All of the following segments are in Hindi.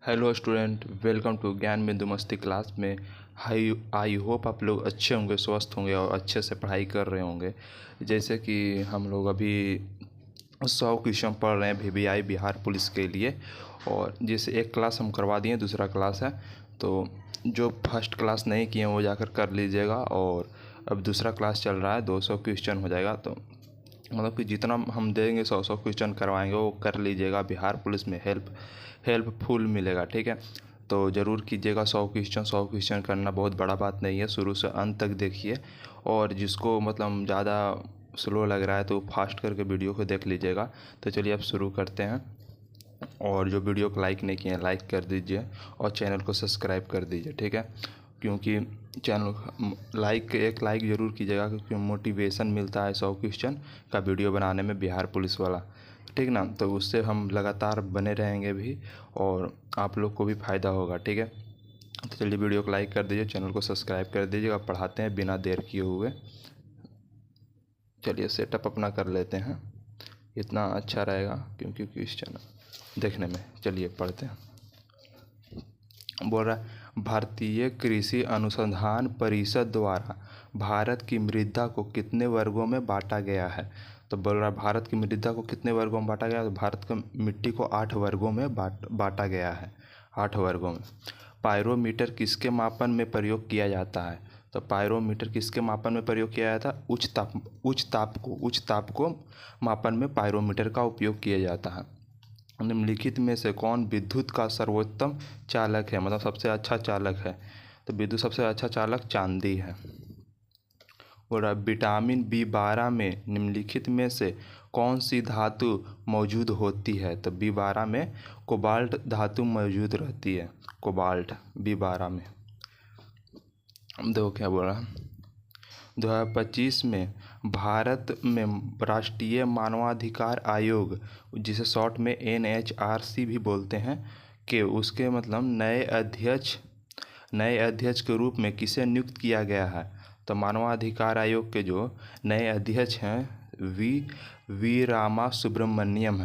हेलो स्टूडेंट, वेलकम टू ज्ञान बिंदु मस्ती क्लास में। आई होप आप लोग अच्छे होंगे, स्वस्थ होंगे और अच्छे से पढ़ाई कर रहे होंगे। जैसे कि हम लोग अभी 100 क्वेश्चन पढ़ रहे हैं VVI बिहार पुलिस के लिए। और जैसे एक क्लास हम करवा दिए, दूसरा क्लास है, तो जो फर्स्ट क्लास नहीं किए वो जाकर कर लीजिएगा। और अब दूसरा क्लास चल रहा है, 200 क्वेश्चन हो जाएगा। तो मतलब कि जितना हम देंगे 100 क्वेश्चन करवाएंगे वो कर लीजिएगा। बिहार पुलिस में हेल्पफुल मिलेगा, ठीक है। तो ज़रूर कीजिएगा। 100 क्वेश्चन करना बहुत बड़ा बात नहीं है। शुरू से अंत तक देखिए, और जिसको मतलब ज़्यादा स्लो लग रहा है तो फास्ट करके वीडियो को देख लीजिएगा। तो चलिए अब शुरू करते हैं। और जो वीडियो को लाइक नहीं किए हैं, लाइक कर दीजिए और चैनल को सब्सक्राइब कर दीजिए, ठीक है। क्योंकि चैनल एक लाइक ज़रूर कीजिएगा, क्योंकि मोटिवेशन मिलता है 100 क्वेश्चन का वीडियो बनाने में, बिहार पुलिस वाला, ठीक ना। तो उससे हम लगातार बने रहेंगे भी और आप लोग को भी फ़ायदा होगा, ठीक है। तो चलिए वीडियो को लाइक कर दीजिए, चैनल को सब्सक्राइब कर दीजिएगा। पढ़ाते हैं बिना देर किए हुए। चलिए सेटअप अपना कर लेते हैं, इतना अच्छा रहेगा क्योंकि क्वेश्चन देखने में। चलिए पढ़ते हैं। बोल रहा है, भारतीय कृषि अनुसंधान परिषद द्वारा भारत की मृदा को कितने वर्गों में बांटा गया है। तो बोल रहा है भारत की मृदा को कितने वर्गों में बांटा गया है। तो भारत की मिट्टी को 8 वर्गों में बांटा गया है, 8 वर्गों में। पायरोमीटर किसके मापन में प्रयोग किया जाता है। तो पायरोमीटर किसके मापन में प्रयोग किया जाता है। उच्च ताप को मापन में पायरोमीटर का उपयोग किया जाता है। निम्नलिखित में से कौन विद्युत का सर्वोत्तम चालक है, मतलब सबसे अच्छा चालक है। तो विद्युत सबसे अच्छा चालक चांदी है। और अब विटामिन B12 में निम्नलिखित में से कौन सी धातु मौजूद होती है। तो B12 में कोबाल्ट धातु मौजूद रहती है, कोबाल्ट B12 में। देखो क्या बोल रहा है, 2025 में भारत में राष्ट्रीय मानवाधिकार आयोग, जिसे शॉर्ट में NHRC भी बोलते हैं, कि उसके मतलब नए अध्यक्ष के रूप में किसे नियुक्त किया गया है। तो मानवाधिकार आयोग के जो नए अध्यक्ष हैं वी रामा सुब्रमण्यम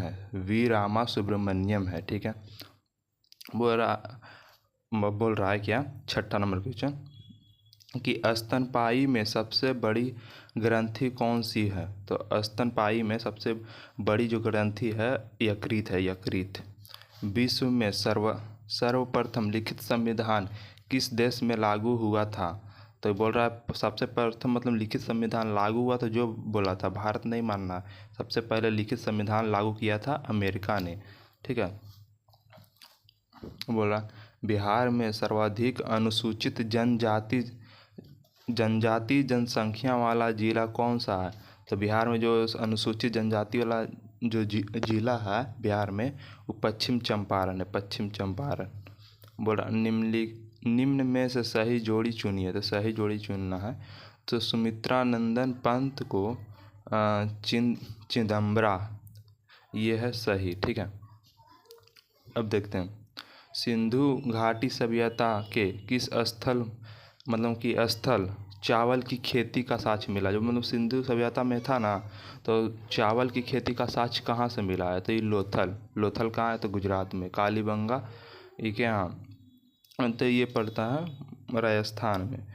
है, ठीक है। बोल रहा है क्या, 6ठा नंबर क्वेश्चन, कि स्तनपायी में सबसे बड़ी ग्रंथि कौन सी है। तो स्तनपायी में सबसे बड़ी जो ग्रंथि है यकृत है, यकृत। विश्व में सर्वप्रथम लिखित संविधान किस देश में लागू हुआ था। तो बोल रहा है सबसे प्रथम मतलब लिखित संविधान लागू हुआ, तो जो बोला था भारत नहीं मानना, सबसे पहले लिखित संविधान लागू किया था अमेरिका ने, ठीक है। बोला बिहार में सर्वाधिक अनुसूचित जनजाति जनसंख्या वाला जिला कौन सा है। तो बिहार में जो अनुसूचित जनजाति वाला जो जिला है बिहार में, वो पश्चिम चंपारण है, पश्चिम चंपारण। बोला निम्न में से सही जोड़ी चुनिए। तो सही जोड़ी चुनना है तो सुमित्रा नंदन पंत को चिदम्बरा, ये है सही, ठीक है। अब देखते हैं, सिंधु घाटी सभ्यता के किस स्थल मतलब कि स्थल चावल की खेती का साक्ष्य मिला। जो मतलब सिंधु सभ्यता में था ना, तो चावल की खेती का साक्ष्य कहाँ से मिला है। तो ये लोथल कहाँ है, तो गुजरात में। कालीबंगा ये क्या, तो ये पड़ता है राजस्थान में,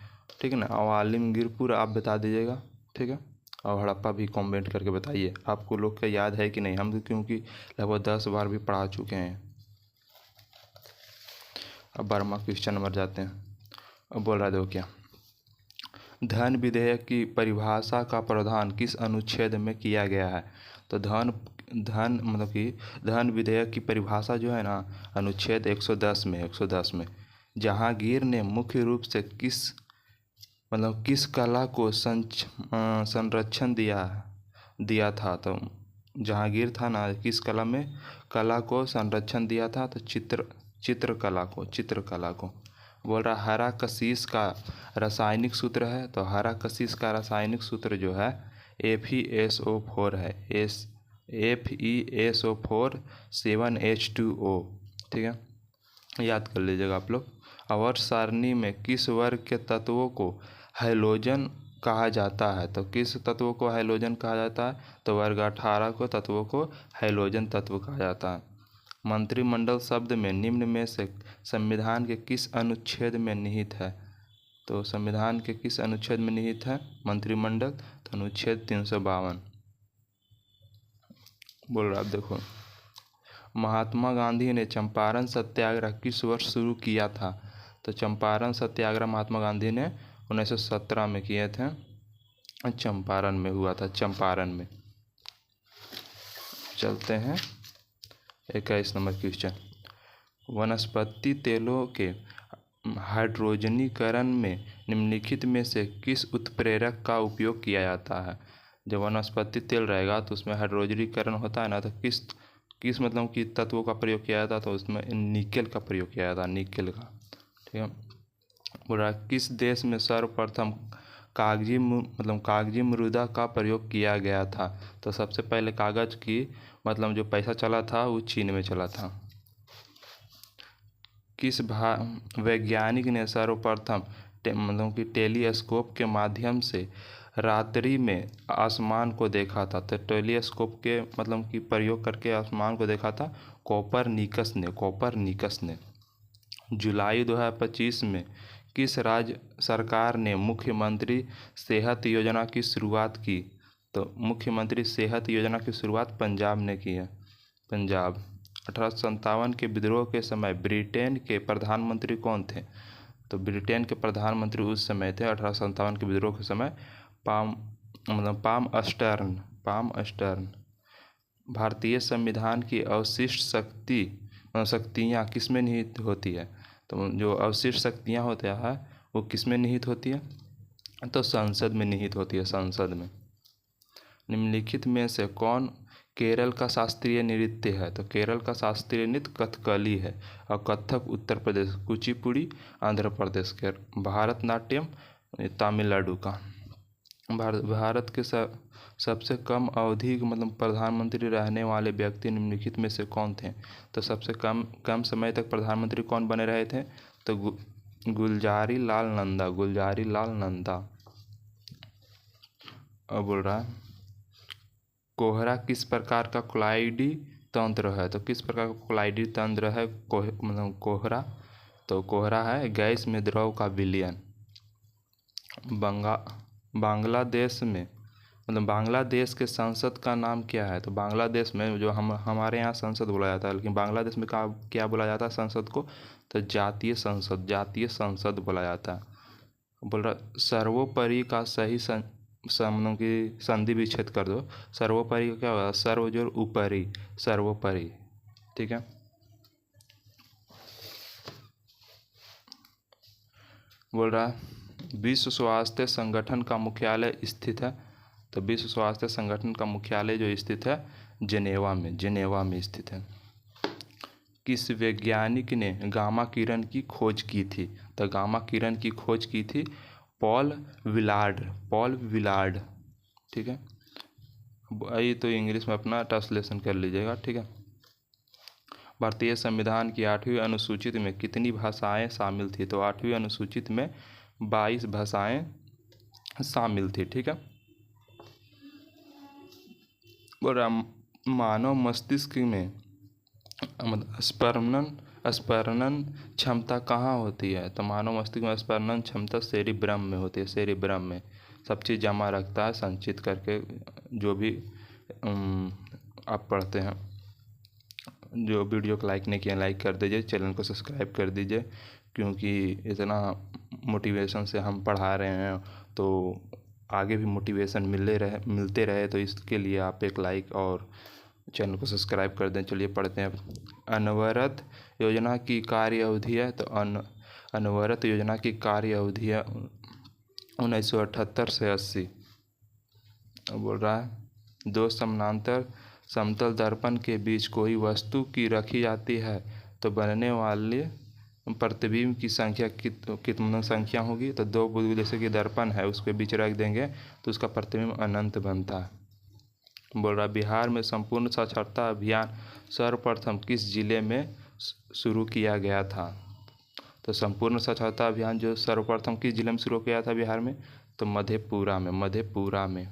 ठीक है ना। और आलमगीरपुर आप बता दीजिएगा, ठीक है। और हड़प्पा भी कमेंट करके बताइए आपको लोग का याद है कि नहीं। हम तो क्योंकि लगभग 10 बार भी पढ़ा चुके हैं। अब 12वां क्वेश्चन नंबर जाते हैं। अब बोल रहा देखो क्या, धन विधेयक की परिभाषा का प्रावधान किस अनुच्छेद में किया गया है। तो धन मतलब कि धन विधेयक की परिभाषा जो है ना, अनुच्छेद 110 में जहांगीर ने मुख्य रूप से किस कला को संरक्षण दिया था। तो जहांगीर था ना, किस कला को संरक्षण दिया था। तो चित्रकला को। बोल रहा हरा कशीस का रासायनिक सूत्र है। तो हरा कशीस का रासायनिक सूत्र जो है FeSO4 है, FeSO4 7H2O, ठीक है। याद कर लीजिएगा आप लोग। आवर्त सारणी में किस वर्ग के तत्वों को हैलोजन कहा जाता है। तो किस तत्वों को हैलोजन कहा जाता है। तो वर्ग 18 को तत्वों को हैलोजन तत्व कहा जाता है। मंत्रिमंडल शब्द में निम्न में से संविधान के किस अनुच्छेद में निहित है? तो संविधान के किस अनुच्छेद में निहित है मंत्रिमंडल? तो अनुच्छेद 352। बोल रहा, आप देखो, महात्मा गांधी ने चंपारण सत्याग्रह किस वर्ष शुरू किया था? तो चंपारण सत्याग्रह महात्मा गांधी ने 1917 में किए थे। चंपारण में हुआ था, चंपारण में। चलते हैं 21 नंबर क्वेश्चन। वनस्पति तेलों के हाइड्रोजनीकरण में निम्नलिखित में से किस उत्प्रेरक का उपयोग किया जाता है? जब वनस्पति तेल रहेगा तो उसमें हाइड्रोजनीकरण होता है ना, तो किस मतलब कि तत्वों का प्रयोग किया जाता है? तो उसमें निकेल का प्रयोग किया जाता है, निकेल का। ठीक है। बोल रहा है किस देश में सर्वप्रथम कागजी मृदा का प्रयोग किया गया था? तो सबसे पहले कागज की जो पैसा चला था वो चीन में चला था। किस वैज्ञानिक ने सर्वप्रथम टेलीस्कोप के माध्यम से रात्रि में आसमान को देखा था? तो टेलीस्कोप के कि प्रयोग करके आसमान को देखा था कोपरनिकस ने। जुलाई 2025 में किस राज्य सरकार ने मुख्यमंत्री सेहत योजना की शुरुआत की? तो मुख्यमंत्री सेहत योजना की शुरुआत पंजाब ने की है, पंजाब। 1857 के विद्रोह के समय ब्रिटेन के प्रधानमंत्री कौन थे? तो ब्रिटेन के प्रधानमंत्री उस समय थे 1857 के विद्रोह के समय पाम अस्टर्न। भारतीय संविधान की अवशिष्ट शक्तियाँ किसमें निहित होती है? तो जो अवशिष्ट शक्तियाँ होते हैं वो किसमें निहित होती है? तो संसद में निहित होती है, संसद में। निम्नलिखित में से कौन केरल का शास्त्रीय नृत्य है? तो केरल का शास्त्रीय नृत्य कथकली है, और कथक उत्तर प्रदेश, कुचिपुड़ी आंध्र प्रदेश के, भारतनाट्यम तमिलनाडु का। भारत के सबसे कम अवधि प्रधानमंत्री रहने वाले व्यक्ति निम्नलिखित में से कौन थे? तो सबसे कम समय तक प्रधानमंत्री कौन बने रहे थे? तो गुलजारी लाल नंदा। अब बोल रहा है कोहरा किस प्रकार का क्लाइडी तंत्र है? तो किस प्रकार का क्लाइडी तंत्र है कोहरा? तो कोहरा है गैस में द्रव का विलयन। बांग्लादेश में बांग्लादेश के संसद का नाम क्या है? तो बांग्लादेश में जो हमारे यहाँ संसद बोला जाता है, लेकिन बांग्लादेश में क्या बोला जाता है संसद को? तो जातीय संसद बोला जाता है। बोल रहा सर्वोपरि का सही की संधि विच्छेद कर दो। सर्वोपरि का क्या होगा? सर्व जो ऊपरी, सर्वोपरि। ठीक है। बोल रहा विश्व स्वास्थ्य संगठन का मुख्यालय स्थित है? तो विश्व स्वास्थ्य संगठन का मुख्यालय जो स्थित है जेनेवा में स्थित है। किस वैज्ञानिक ने गामा किरण की खोज की थी? तो गामा किरण की खोज की थी पॉल विलार्ड। ठीक है। आइए तो इंग्लिश में अपना ट्रांसलेशन कर लीजिएगा। ठीक है। भारतीय संविधान की 8वीं अनुसूचित में कितनी भाषाएं शामिल थी? तो 8वीं अनुसूचित में 22 भाषाएं शामिल थी। ठीक है। और मानव मस्तिष्क में स्पंदन क्षमता कहाँ होती है? तो मानव मस्तिष्क में स्पंदन क्षमता सेरिब्रम में होती है, सेरिब्रम में। सब चीज़ जमा रखता है संचित करके, जो भी आप पढ़ते हैं। जो वीडियो को लाइक नहीं किया लाइक कर दीजिए, चैनल को सब्सक्राइब कर दीजिए, क्योंकि इतना मोटिवेशन से हम पढ़ा रहे हैं तो आगे भी मोटिवेशन मिलते रहे, तो इसके लिए आप एक लाइक और चैनल को सब्सक्राइब कर दें। चलिए पढ़ते हैं। अनवरत योजना की कार्य अवधि है? तो अनवरत योजना की कार्य अवधि है 1978 से 80। बोल रहा है दो समानांतर समतल दर्पण के बीच कोई वस्तु की रखी जाती है तो बनने वाले प्रतिबिंब की संख्या कितना संख्या होगी? तो दो बुलबुले जैसे कि दर्पण है उसके बीच रख देंगे तो उसका प्रतिबिंब अनंत बनता है। बोल रहा बिहार में संपूर्ण साक्षरता अभियान सर्वप्रथम किस जिले में शुरू किया गया था? तो संपूर्ण साक्षरता अभियान जो सर्वप्रथम किस जिले में शुरू किया था बिहार में? तो मधेपुरा में।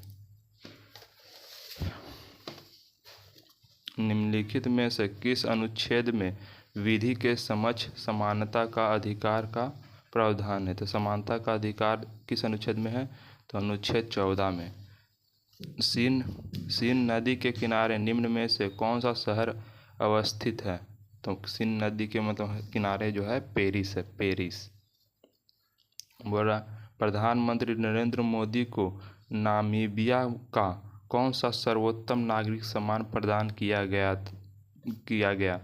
निम्नलिखित में से किस अनुच्छेद में विधि के समक्ष समानता का अधिकार का प्रावधान है? तो समानता का अधिकार किस अनुच्छेद में है? तो अनुच्छेद 14 में। सीन नदी के किनारे निम्न में से कौन सा शहर अवस्थित है? तो सीन नदी के मतलब किनारे जो है पेरिस है, पेरिस। बोल रहा प्रधानमंत्री नरेंद्र मोदी को नामीबिया का कौन सा सर्वोत्तम नागरिक सम्मान प्रदान किया गया?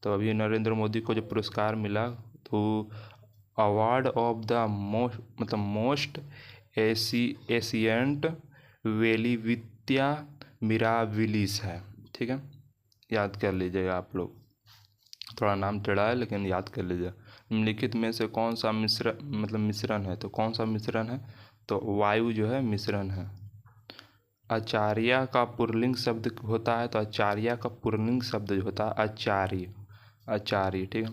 तो अभी नरेंद्र मोदी को जो पुरस्कार मिला तो award of the most ancient welwitschia mirabilis है। ठीक है, याद कर लीजिएगा आप लोग, थोड़ा नाम टेढ़ा है लेकिन याद कर लीजिएगा। निम्नलिखित में से कौन सा मिश्रण है? तो कौन सा मिश्रण है? तो वायु जो है मिश्रण है। आचार्य का पुल्लिंग शब्द होता है, तो आचार्य का पुल्लिंग शब्द जो होता है आचार्य। ठीक है।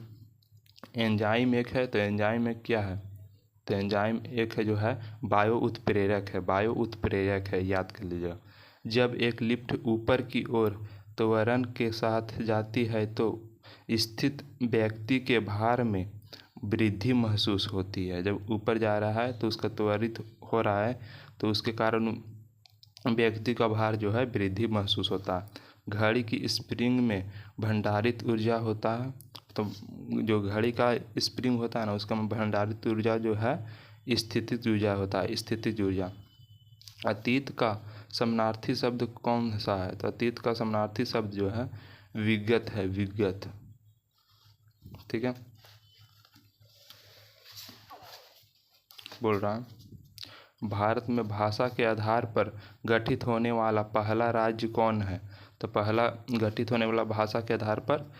एंजाइम एक है, तो एंजाइम एक क्या है? तो एंजाइम एक है जो है वायु उत्प्रेरक है, याद कर लीजिएगा। जब एक लिफ्ट ऊपर की ओर त्वरण के साथ जाती है तो स्थित व्यक्ति के भार में वृद्धि महसूस होती है। जब ऊपर जा रहा है तो उसका त्वरित हो रहा है तो उसके कारण व्यक्ति का भार जो है वृद्धि महसूस होता है। घड़ी की स्प्रिंग में भंडारित ऊर्जा होता है, तो जो घड़ी का स्प्रिंग होता है ना उसका भंडारित ऊर्जा जो है स्थितिज ऊर्जा होता है, स्थितिज ऊर्जा। अतीत का समानार्थी शब्द कौन सा है? तो अतीत का समानार्थी शब्द जो है विगत है, विगत। ठीक है, बोल रहा है भारत में भाषा के आधार पर गठित होने वाला पहला राज्य कौन है? तो पहला गठित होने वाला भाषा के आधार पर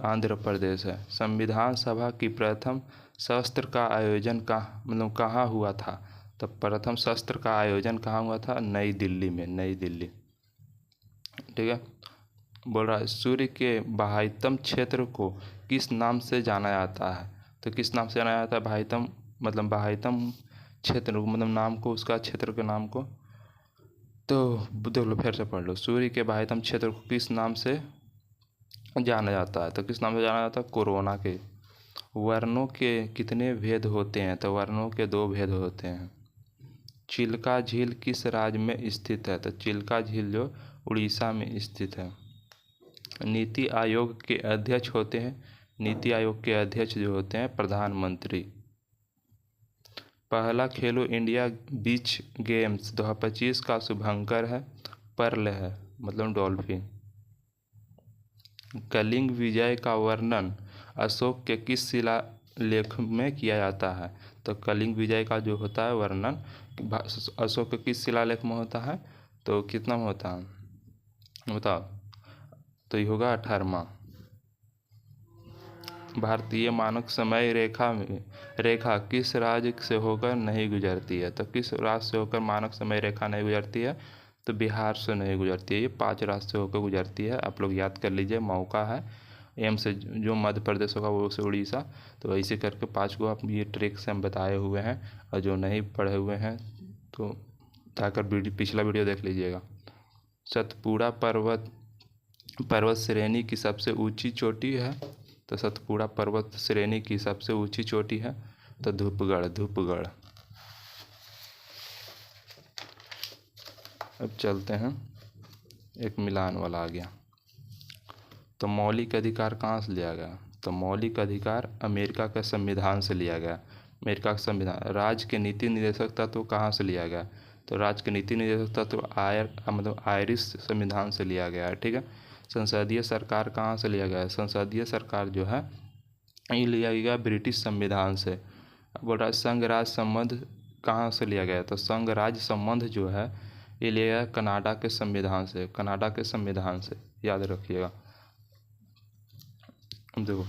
आंध्र प्रदेश है। संविधान सभा की प्रथम सत्र का आयोजन कहाँ हुआ था? तो प्रथम सत्र का आयोजन कहाँ हुआ था? नई दिल्ली में, नई दिल्ली। ठीक है, बोल रहा है सूर्य के बाह्यतम क्षेत्र को किस नाम से जाना जाता है? तो किस नाम से जाना जाता है? बाह्यतम क्षेत्र नाम को, उसका क्षेत्र के नाम को। तो देख लो, फिर से पढ़ लो। सूर्य के बाह्यतम क्षेत्र को किस नाम से जाना जाता है? तो किस नाम से जाना जाता है? कोरोना के। वर्णों के कितने भेद होते हैं? तो वर्णों के 2 भेद होते हैं। चिल्का झील किस राज्य में स्थित है? तो चिल्का झील जो उड़ीसा में स्थित है। नीति आयोग के अध्यक्ष होते हैं, नीति आयोग के अध्यक्ष जो होते हैं प्रधानमंत्री। पहला खेलो इंडिया बीच गेम्स 2025 का शुभंकर है पर्ल है, डॉल्फिन। कलिंग विजय का वर्णन अशोक के किस शिलालेख में किया जाता है? तो कलिंग विजय का जो होता है वर्णन अशोक के किस शिलालेख में होता है? तो कितना में होता है बताओ? तो ये होगा 18वां। भारतीय मानक समय रेखा किस राज्य से होकर नहीं गुजरती है? तो किस राज्य से होकर मानक समय रेखा नहीं गुजरती है? तो बिहार से नहीं गुजरती है, ये 5 राज्य से होकर गुजरती है। आप लोग याद कर लीजिए, मौका है। एम से जो मध्य प्रदेश होगा वो से उड़ीसा। तो ऐसे करके 5 को आप ये ट्रिक से हम बताए हुए हैं, और जो नहीं पढ़े हुए हैं तो जाकर पिछला वीडियो देख लीजिएगा। सतपुड़ा पर्वत श्रेणी की सबसे ऊंची चोटी है? तो सतपुड़ा पर्वत श्रेणी की सबसे ऊंची चोटी है तो धूपगढ़। अब चलते हैं, एक मिलान वाला आ गया। तो मौलिक अधिकार कहाँ से लिया गया? तो मौलिक अधिकार अमेरिका के संविधान से लिया गया। अमेरिका का संविधान। राज्य के नीति निर्देशक तत्व कहाँ से लिया गया? तो राज्य के नीति निर्देशक तत्व आयरिश संविधान से लिया गया है। ठीक है। संसदीय सरकार कहाँ से लिया गया है? संसदीय सरकार जो है ये लिया गया ब्रिटिश संविधान से। बोल रहा है संघ राज्य संबंध कहाँ से लिया गया? तो संघ राज्य संबंध जो है ये लिया गया कनाडा के संविधान से, कनाडा के संविधान से, याद रखिएगा। देखो,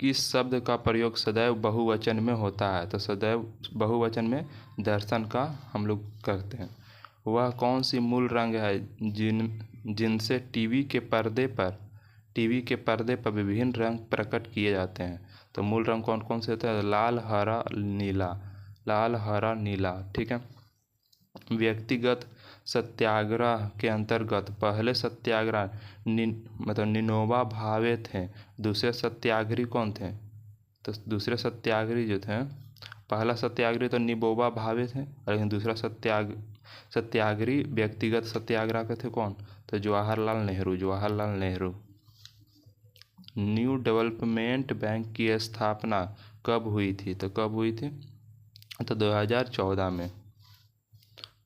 किस शब्द का प्रयोग सदैव बहुवचन में होता है? तो सदैव बहुवचन में दर्शन का हम लोग करते हैं। वह कौन सी मूल रंग है जिनसे टीवी के पर्दे पर विभिन्न रंग प्रकट किए जाते हैं? तो मूल रंग कौन कौन से होते हैं? लाल, हरा, नीला। ठीक है। व्यक्तिगत सत्याग्रह के अंतर्गत पहले सत्याग्रह मतलब निनोबा भावे थे। दूसरे सत्याग्रही कौन थे? तो दूसरे सत्याग्रही जो थे, पहला सत्याग्रही तो निबोबा भावे थे, लेकिन दूसरा सत्याग्रही व्यक्तिगत सत्याग्रह के थे कौन? तो Jawaharlal Nehru. Jawaharlal Nehru. New development bank की स्थापना कब हुई थी? तो कब हुई थी? तो 2014 में।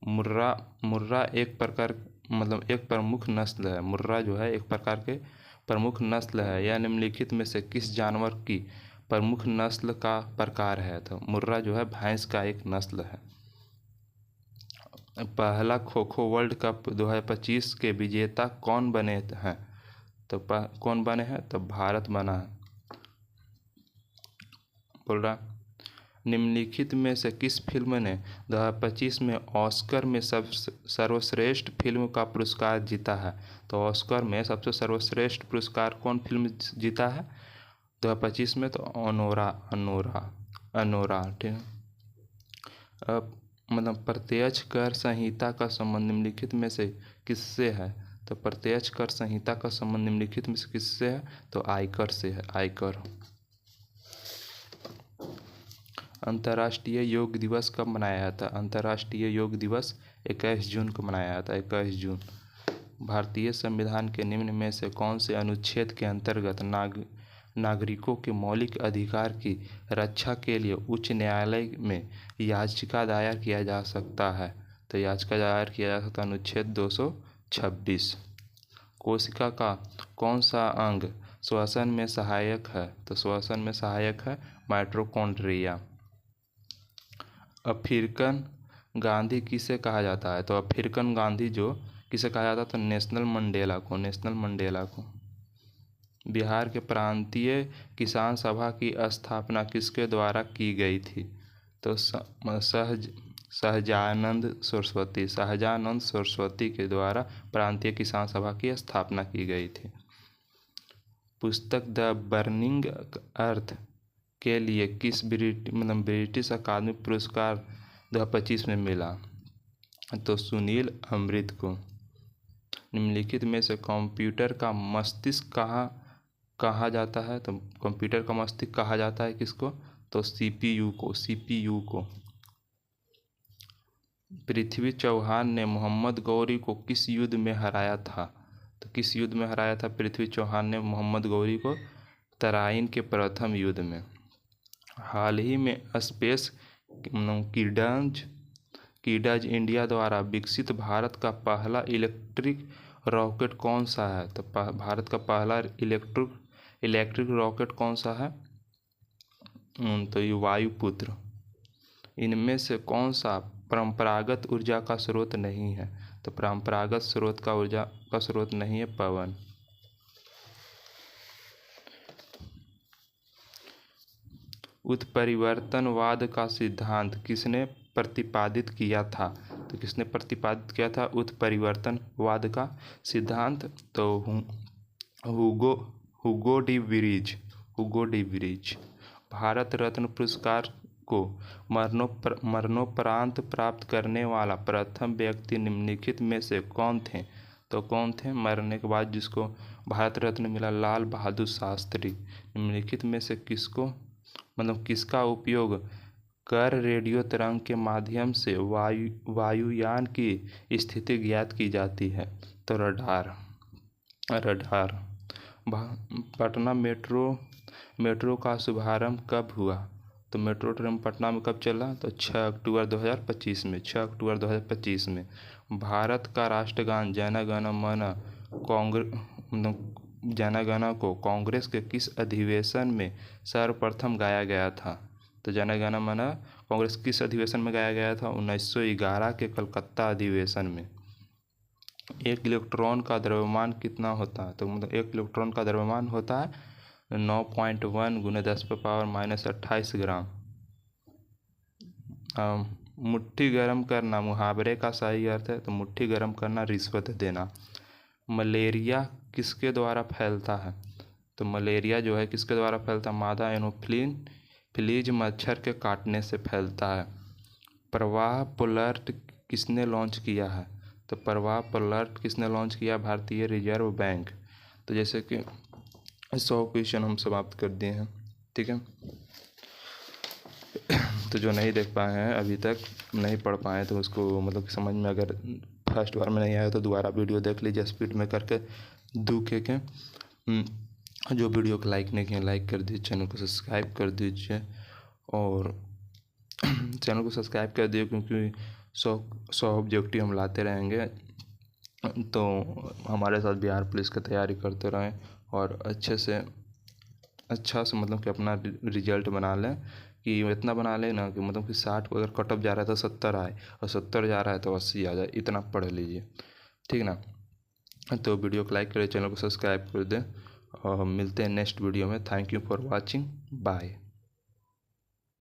मुर्रा एक प्रकार मतलब एक प्रमुख नस्ल है। मुर्रा जो है एक प्रकार के प्रमुख नस्ल है। यह निम्नलिखित में से किस जानवर की प्रमुख नस्ल का प्रकार है? तो मुर्रा जो है भैंस का एक नस्ल है। पहला खो खो वर्ल्ड कप 2025 के विजेता कौन बने हैं? तो कौन बने हैं? तो भारत बना है। बोल रहा निम्नलिखित में से किस फिल्म ने 2025 में ऑस्कर में सर्वश्रेष्ठ फिल्म का पुरस्कार जीता है? तो ऑस्कर में सबसे सर्वश्रेष्ठ पुरस्कार कौन फिल्म जीता है 2025 में? तो अनोरा। ठीक है। अब मतलब प्रत्यक्ष कर संहिता का संबंध निम्नलिखित में से किससे है? तो प्रत्यक्ष कर संहिता का संबंध निम्नलिखित में से किससे है? तो आयकर से है। आयकर। अंतर्राष्ट्रीय योग दिवस कब मनाया जाता है? अंतर्राष्ट्रीय योग दिवस 21 जून को मनाया जाता है। 21 जून। भारतीय संविधान के निम्न में से कौन से अनुच्छेद के अंतर्गत नागरिकों के मौलिक अधिकार की रक्षा के लिए उच्च न्यायालय में याचिका दायर किया जा सकता है? तो याचिका दायर किया जा सकता है अनुच्छेद 226। कोशिका का कौन सा अंग श्वसन में सहायक है? तो श्वसन में सहायक है माइटोकॉन्ड्रिया। अफ्रीकन गांधी किसे कहा जाता है? तो अफ्रीकन गांधी जो किसे कहा जाता है? तो नेशनल मंडेला को। नेशनल मंडेला को। बिहार के प्रांतीय किसान सभा की स्थापना किसके द्वारा की गई थी? तो सहजानंद सरस्वती के द्वारा प्रांतीय किसान सभा की स्थापना की गई थी। पुस्तक द बर्निंग अर्थ के लिए किस ब्रिटिश अकादमी पुरस्कार 2025 में मिला? तो सुनील अमृत को। निम्नलिखित में से कंप्यूटर का मस्तिष्क कहा जाता है? तो कंप्यूटर का मस्तिष्क कहा जाता है किसको? तो सीपीयू को। पृथ्वी चौहान ने मोहम्मद गौरी को किस युद्ध में हराया था? तो किस युद्ध में हराया था पृथ्वी चौहान ने मोहम्मद गौरी को? तराइन के प्रथम युद्ध में। हाल ही में स्पेस किडज इंडिया द्वारा विकसित भारत का पहला इलेक्ट्रिक रॉकेट कौन सा है? तो भारत का पहला इलेक्ट्रिक रॉकेट कौन सा है? तो ये वायुपुत्र। इनमें से कौन सा परंपरागत ऊर्जा का स्रोत नहीं है? तो परंपरागत ऊर्जा का स्रोत नहीं है पवन। उत्परिवर्तनवाद का सिद्धांत किसने प्रतिपादित किया था? तो किसने प्रतिपादित किया था उत्परिवर्तनवाद का सिद्धांत? तो हुगो डी वृज। भारत रत्न पुरस्कार को मरणोपरांत प्राप्त करने वाला प्रथम व्यक्ति निम्नलिखित में से कौन थे? तो कौन थे मरने के बाद जिसको भारत रत्न मिला? लाल बहादुर शास्त्री। निम्नलिखित में से किसका उपयोग कर रेडियो तरंग के माध्यम से वायुयान की स्थिति ज्ञात की जाती है? तो रडार। पटना मेट्रो का शुभारंभ कब हुआ? तो मेट्रो ट्रेन पटना में कब चला? तो 6 अक्टूबर 2025 में। 6 अक्टूबर 2025 में। भारत का राष्ट्रगान जन गण मन को कांग्रेस के किस अधिवेशन में सर्वप्रथम गाया गया था? तो जन गण मन कांग्रेस किस अधिवेशन में गाया गया था? 1911 के कलकत्ता अधिवेशन में। एक इलेक्ट्रॉन का द्रव्यमान कितना होता है? तो मतलब एक इलेक्ट्रॉन का द्रव्यमान होता है 9.1 × 10⁻⁻28 ग्राम। मुट्ठी गर्म करना मुहावरे का सही अर्थ है? तो मुट्ठी गर्म करना रिश्वत देना। मलेरिया किसके द्वारा फैलता है? तो मलेरिया जो है किसके द्वारा फैलता है? मादा एनोफ्लीज मच्छर के काटने से फैलता है। प्रवाह पोलर्ट किसने लॉन्च किया है? तो तो प्रवाह पलट किसने लॉन्च किया? भारतीय रिजर्व बैंक। तो जैसे कि 100 क्वेश्चन हम समाप्त कर दिए हैं, ठीक है। तो जो नहीं देख पाए हैं अभी तक, नहीं पढ़ पाए, तो उसको मतलब समझ में अगर फर्स्ट बार में नहीं आया तो दोबारा वीडियो देख लीजिए स्पीड में करके दुखे के। जो वीडियो को लाइक नहीं किए लाइक कर दीजिए, चैनल को सब्सक्राइब कर दीजिए और चैनल को सब्सक्राइब कर दिए क्योंकि 100 ऑब्जेक्टिव हम लाते रहेंगे, तो हमारे साथ बिहार पुलिस की तैयारी करते रहें और अच्छा से मतलब कि अपना रिजल्ट बना लें, कि इतना बना लें ना कि मतलब कि 60 को अगर कट ऑफ जा रहा है तो 70 आए, और 70 जा रहा है तो 80 आ जाए, इतना पढ़ लीजिए, ठीक ना। तो वीडियो को लाइक करें, चैनल को सब्सक्राइब कर दें और मिलते हैं नेक्स्ट वीडियो में। Thank you for watching, bye.